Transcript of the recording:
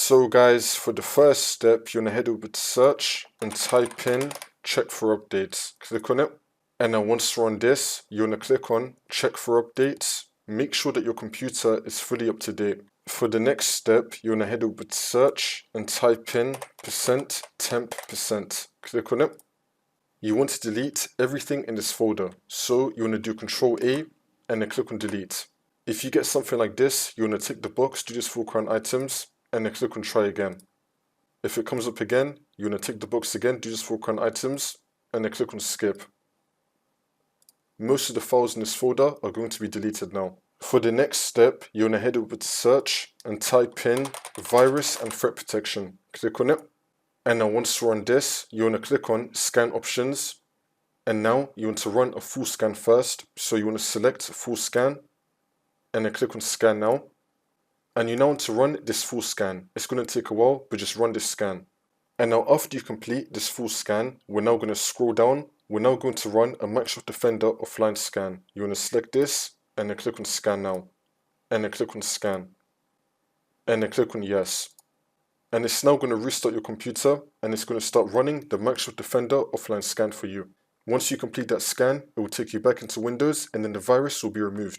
So guys, for the first step, you want to head over to search and type in check for updates. Click on it. And then once you're on this, you want to click on check for updates. Make sure that your computer is fully up to date. For the next step, you want to head over to search and type in %temp%. Click on it. You want to delete everything in this folder. So you want to do Control A and then click on delete. If you get something like this, you want to tick the box, do this for current items, and then click on try again. If it comes up again, you want to tick the box again, do this for current items, and then click on skip. Most of the files in this folder are going to be deleted now. For the next step, you want to head over to search and type in virus and threat protection. Click on it. And now once you're on this, you want to click on scan options. And now you want to run a full scan first. So you want to select full scan and then click on scan now. And you now want to run this full scan. It's going to take a while, but just run this scan. And now after you complete this full scan, we're now going to scroll down. We're now going to run a Microsoft Defender offline scan. You want to select this and then click on scan now. And then click on scan. And then click on yes. And it's now going to restart your computer and it's going to start running the Microsoft Defender offline scan for you. Once you complete that scan, it will take you back into Windows and then the virus will be removed.